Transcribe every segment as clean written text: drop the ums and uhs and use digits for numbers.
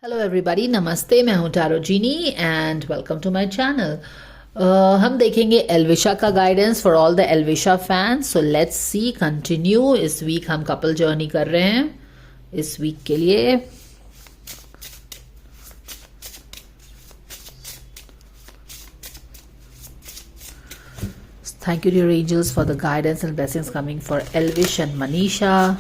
Hello everybody, नमस्ते। मैं हूं Tarot Genie and welcome to my channel. हम देखेंगे एल्विशा का guidance for all the Elvisha fans. So let's see continue. इस वीक हम कपल जर्नी कर रहे हैं इस वीक के लिए। Thank you dear angels for the guidance and blessings coming for Elvish and Manisha.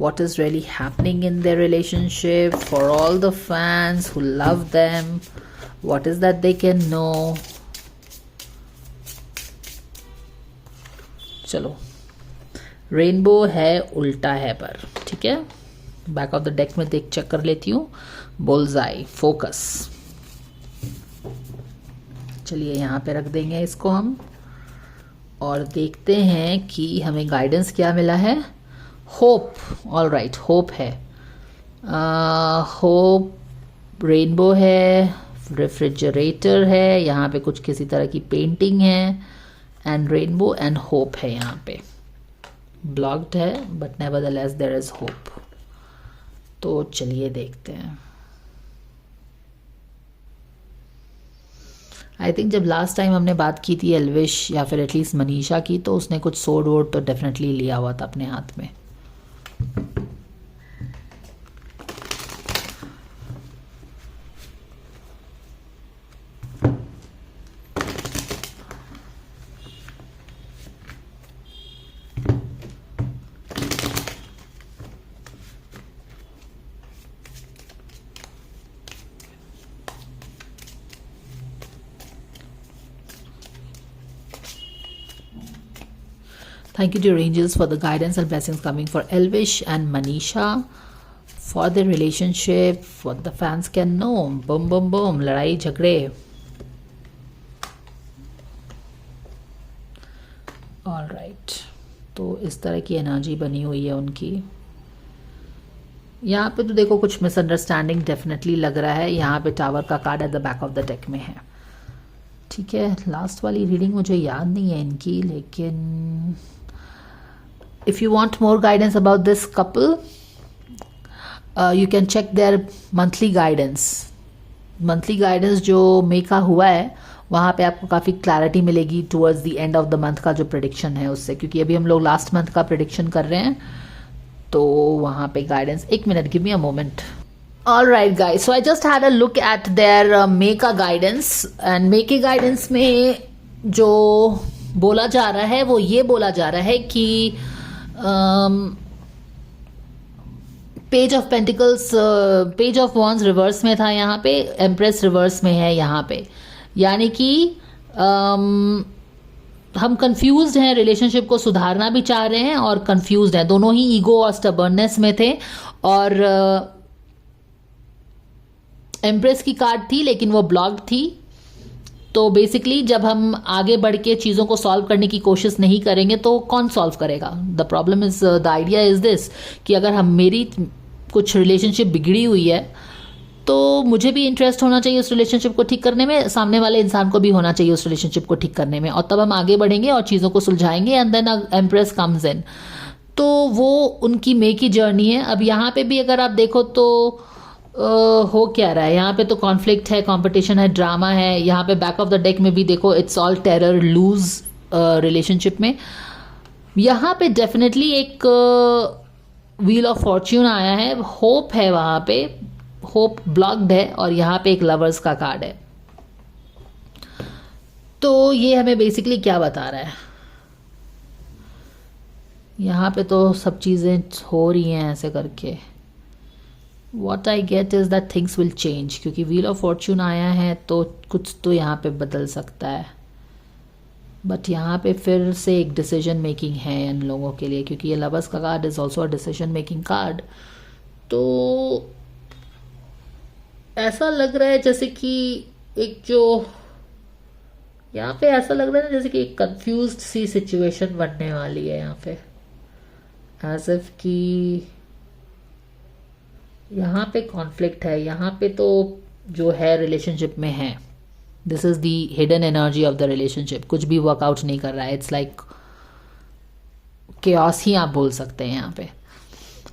What is really happening in their relationship, for all the fans who love them, what is that they can know. चलो, rainbow है, उल्टा है पर ठीक है. Back of the deck में देख check कर लेती हूँ. Bullseye, focus. चलिए यहाँ पे रख देंगे इसको हम और देखते हैं कि हमें गाइडेंस क्या मिला है. होप, ऑल राइट, होप है. होप रेनबो है, रेफ्रिजरेटर है, यहाँ पे कुछ किसी तरह की पेंटिंग है एंड रेनबो एंड होप है. यहाँ पे ब्लॉक्ड है but nevertheless there is hope. तो चलिए देखते हैं. आई थिंक जब लास्ट टाइम हमने बात की थी एल्विश या फिर एटलीस्ट मनीषा की, तो उसने कुछ सोड वोड तो डेफिनेटली लिया हुआ था अपने हाथ में. Thank you dear angels for the guidance and blessings coming for Elvish and Manisha for their relationship. What the fans can know. Boom boom boom. लड़ाई झगड़े. All right. तो इस तरह की एनर्जी बनी हुई है उनकी. यहाँ पे तो देखो कुछ मिसअंडरस्टैंडिंग डेफिनेटली लग रहा है. यहाँ पे टावर का card at the back of the deck में है. ठीक है, लास्ट वाली रीडिंग मुझे याद नहीं है इनकी, लेकिन if you want more guidance about this couple, you can check their monthly guidance. Monthly guidance जो मे का हुआ है वहाँ पे आपको काफ़ी क्लैरिटी मिलेगी towards the end of the month का जो प्रेडिक्शन है उससे, क्योंकि अभी हम लोग लास्ट मंथ का प्रेडिक्शन कर रहे हैं. तो वहाँ पे गाइडेंस, एक minute, give me a moment. Alright guys, so I just had a look at their May का गाइडेंस एंड मे के गाइडेंस में जो बोला जा रहा है वो ये बोला जा रहा है कि page of pentacles, page of wands reverse में था यहाँ पे, एम्प्रेस रिवर्स में है यहाँ पे. यानी कि हम कंफ्यूज्ड हैं, रिलेशनशिप को सुधारना भी चाह रहे हैं और कंफ्यूज्ड हैं. दोनों ही ईगो और स्टबर्ननेस में थे और एम्प्रेस की कार्ड थी लेकिन वो ब्लॉक्ड थी. तो बेसिकली जब हम आगे बढ़ के चीज़ों को सॉल्व करने की कोशिश नहीं करेंगे तो कौन सॉल्व करेगा. The problem is, the idea is this कि अगर हम, मेरी कुछ रिलेशनशिप बिगड़ी हुई है तो मुझे भी इंटरेस्ट होना चाहिए उस रिलेशनशिप को ठीक करने में, सामने वाले इंसान को भी होना चाहिए उस रिलेशनशिप को ठीक करने में, और तब हम आगे बढ़ेंगे और चीज़ों को सुलझाएंगे and then empress comes in. तो वो उनकी मे की जर्नी है. अब यहाँ पे भी अगर आप देखो तो हो क्या रहा है यहाँ पे, तो कॉन्फ्लिक्ट है, कंपटीशन है, ड्रामा है. यहाँ पे बैक ऑफ द डेक में भी देखो, it's all terror, loose relationship में. यहाँ पे डेफिनेटली एक व्हील ऑफ फॉर्च्यून आया है, होप है वहाँ पे, होप ब्लॉक्ड है और यहाँ पे एक लवर्स का कार्ड है. तो ये हमें बेसिकली क्या बता रहा है. यहाँ पे तो सब चीज़ें हो रही हैं ऐसे करके. What I get is that things will change, क्योंकि व्हील ऑफ फॉर्च्यून आया है तो कुछ तो यहाँ पे बदल सकता है. बट यहाँ पे फिर से एक डिसीजन मेकिंग है इन लोगों के लिए, क्योंकि ये लवर्स का card is also a decision making card. तो ऐसा लग रहा है जैसे कि एक जो यहाँ पे ऐसा लग रहा है ना जैसे कि एक कंफ्यूज्ड सी सिचुएशन बनने वाली है यहाँ पे, एज इफ कि यहाँ पे कॉन्फ्लिक्ट है. यहाँ पे तो जो है रिलेशनशिप में है, this is the hidden energy of the relationship. कुछ भी वर्कआउट नहीं कर रहा है. इट्स लाइक केओस ही आप बोल सकते हैं यहाँ पे.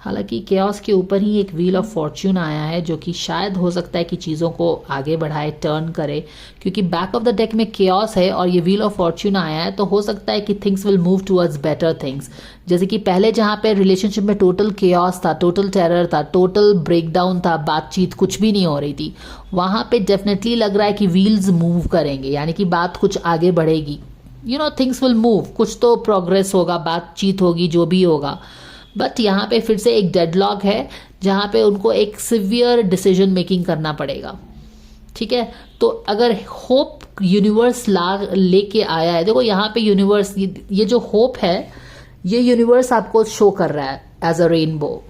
हालांकि केओस के ऊपर ही एक व्हील ऑफ फॉर्च्यून आया है जो कि शायद हो सकता है कि चीज़ों को आगे बढ़ाए, टर्न करे, क्योंकि बैक ऑफ द डेक में केओस है और ये व्हील ऑफ फॉर्च्यून आया है, तो हो सकता है कि things will move towards better things. जैसे कि पहले जहाँ पे रिलेशनशिप में टोटल केओस था, टोटल टेरर था, टोटल ब्रेकडाउन था, बातचीत कुछ भी नहीं हो रही थी, वहाँ पे डेफिनेटली लग रहा है कि व्हील्स मूव करेंगे, यानी कि बात कुछ आगे बढ़ेगी, थिंग्स विल मूव, कुछ तो प्रोग्रेस होगा, बातचीत होगी, जो भी होगा। बट यहाँ पे फिर से एक डेडलॉक है जहाँ पे उनको एक सिवियर डिसीजन मेकिंग करना पड़ेगा, ठीक है। तो अगर होप यूनिवर्स लेके आया है, देखो यहाँ पे यूनिवर्स, ये जो होप है, ये यूनिवर्स आपको शो कर रहा है एज अ रेनबो,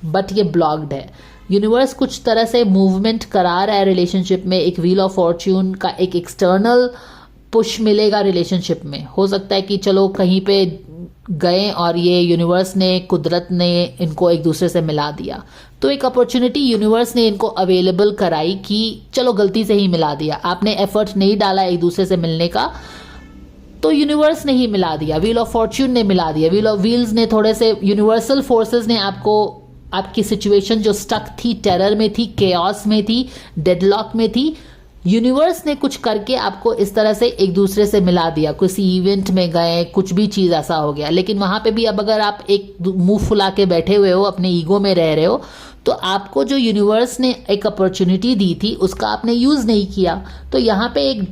बट ये ब्लॉक्ड है। यूनिवर्स कुछ तरह से मूवमेंट करा रहा है रिलेशनशिप में, एक व्हील ऑफ फॉर्च्यून का एक एक्सटर्नल पुश मिलेगा रिलेशनशिप में। हो सकता है कि चलो कहीं पे गए और ये यूनिवर्स ने, कुदरत ने इनको एक दूसरे से मिला दिया, तो एक अपॉर्चुनिटी यूनिवर्स ने इनको अवेलेबल कराई कि चलो गलती से ही मिला दिया, आपने एफर्ट नहीं डाला एक दूसरे से मिलने का, तो यूनिवर्स ने ही मिला दिया, व्हील ऑफ फॉर्च्यून ने मिला दिया, व्हील ऑफ व्हील्स ने, थोड़े से यूनिवर्सल फोर्सेस ने आपको, आपकी सिचुएशन जो स्टक थी, टेरर में थी, केओस में थी, डेडलॉक में थी, यूनिवर्स ने कुछ करके आपको इस तरह से एक दूसरे से मिला दिया। किसी इवेंट में गए, कुछ भी चीज़ ऐसा हो गया, लेकिन वहाँ पे भी अब अगर आप एक मुंह फुला के बैठे हुए हो, अपने ईगो में रह रहे हो, तो आपको जो यूनिवर्स ने एक अपॉर्चुनिटी दी थी उसका आपने यूज़ नहीं किया। तो यहाँ पे एक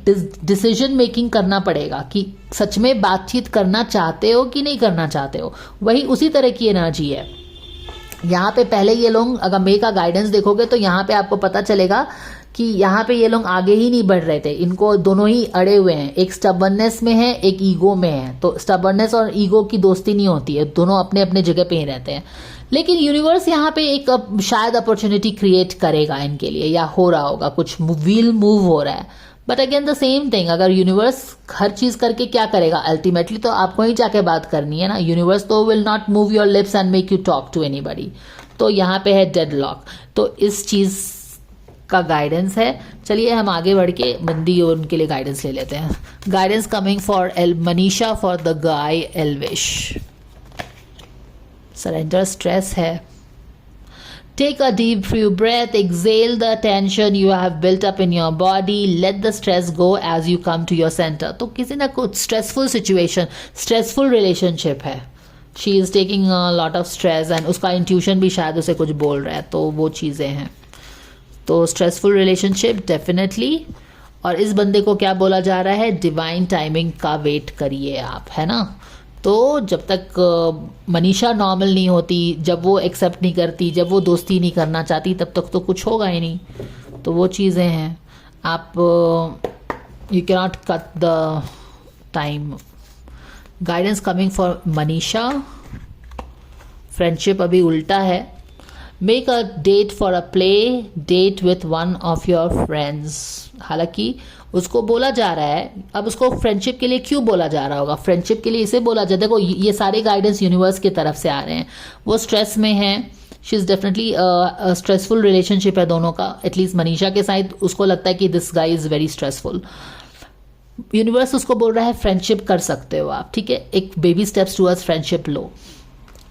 डिसीजन मेकिंग करना पड़ेगा कि सच में बातचीत करना चाहते हो कि नहीं करना चाहते हो। वही उसी तरह की एनर्जी है यहाँ पे। पहले ये लोग, अगर मे का गाइडेंस देखोगे तो यहाँ पे आपको पता चलेगा कि यहाँ पे ये लोग आगे ही नहीं बढ़ रहे थे, इनको दोनों ही अड़े हुए हैं, एक स्टबर्नेस में है, एक ईगो में है। तो स्टबर्नेस और ईगो की दोस्ती नहीं होती है, दोनों अपने अपने जगह पे ही रहते हैं। लेकिन यूनिवर्स यहाँ पे एक शायद अपॉर्चुनिटी क्रिएट करेगा इनके लिए, या हो रहा होगा, कुछ व्हील मूव हो रहा है। But again the same thing, अगर यूनिवर्स हर चीज करके क्या करेगा, अल्टीमेटली तो आपको ही जाके बात करनी है ना। यूनिवर्स तो will not move your lips and make you talk to anybody. तो यहाँ पे है डेडलॉक, तो इस चीज का गाइडेंस है। चलिए हम आगे बढ़ के बंदी और उनके लिए गाइडेंस ले लेते हैं। Guidance coming for Manisha for the guy Elvish. Surrender stress है। Take a deep few breath, exhale the tension you have built up in your body, let the stress go as you come to your center. तो किसी ना कुछ stressful situation, stressful relationship है, she is taking a lot of stress and उसका intuition भी शायद उसे कुछ बोल रहा है, तो वो चीज़ें हैं। तो स्ट्रेसफुल रिलेशनशिप डेफिनेटली। और इस बंदे को क्या बोला जा रहा है, डिवाइन टाइमिंग का वेट करिए आप, है ना। तो जब तक मनीषा नॉर्मल नहीं होती, जब वो एक्सेप्ट नहीं करती, जब वो दोस्ती नहीं करना चाहती, तब तक तो कुछ होगा ही नहीं। तो वो चीज़ें हैं, आप you can not cut the time. Guidance coming for Manisha. Friendship अभी उल्टा है। Make a date for a play date with one of your friends. हालांकि उसको बोला जा रहा है, अब उसको फ्रेंडशिप के लिए क्यों बोला जा रहा होगा, फ्रेंडशिप के लिए इसे बोला जाता है। देखो ये सारे गाइडेंस यूनिवर्स की तरफ से आ रहे हैं। वो स्ट्रेस में है, she is definitely stressful relationship है दोनों का, एटलीस्ट मनीषा के साथ उसको लगता है कि this guy is very stressful. Universe उसको बोल रहा है फ्रेंडशिप कर सकते हो आप, ठीक है, एक बेबी स्टेप्स टूवर्ड्स फ्रेंडशिप लो।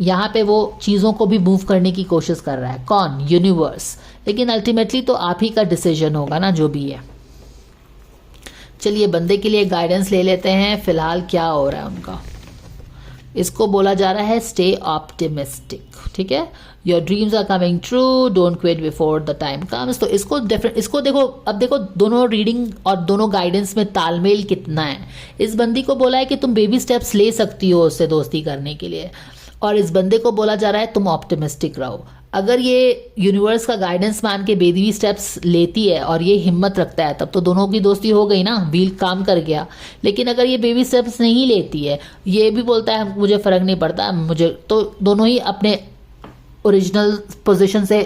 यहाँ पे वो चीज़ों को भी मूव करने की कोशिश कर रहा है, कौन, यूनिवर्स। लेकिन अल्टीमेटली तो आप ही का डिसीजन होगा ना, जो भी है। चलिए बंदे के लिए गाइडेंस ले लेते हैं, फिलहाल क्या हो रहा है उनका। इसको बोला जा रहा है स्टे ऑप्टिमिस्टिक, ठीक है, your dreams are coming true, don't quit before the time comes. तो इसको देखो, अब देखो दोनों रीडिंग और दोनों गाइडेंस में तालमेल कितना है। इस बंदी को बोला है कि तुम बेबी स्टेप्स ले सकती हो उससे दोस्ती करने के लिए, और इस बंदे को बोला जा रहा है तुम ऑप्टिमिस्टिक रहो। अगर ये यूनिवर्स का गाइडेंस मान के बेबी स्टेप्स लेती है और ये हिम्मत रखता है, तब तो दोनों की दोस्ती हो गई ना, व्हील काम कर गया। लेकिन अगर ये बेबी स्टेप्स नहीं लेती है, ये भी बोलता है मुझे फ़र्क नहीं पड़ता मुझे, तो दोनों ही अपने ओरिजिनल पोजीशन से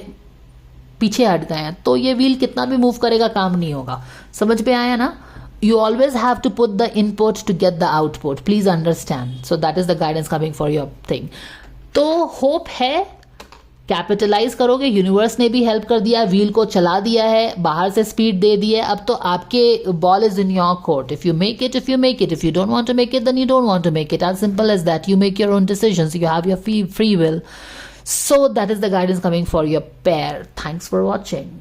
पीछे हट गए हैं, तो ये व्हील कितना भी मूव करेगा काम नहीं होगा। समझ में आया ना। You always have to put the input to get the output. Please understand. So that is the guidance coming for your thing. तो होप है, कैपिटलाइज करोगे। यूनिवर्स ने भी हेल्प कर दिया, व्हील को चला दिया है, बाहर से स्पीड दे दी है। अब तो आपके ball is in your court. If you make it, if you make it, if you don't want to make it, then you don't want to make it. As simple as that. You make your own decisions, you have your free will. So that is the guidance coming for your pair. Thanks for watching.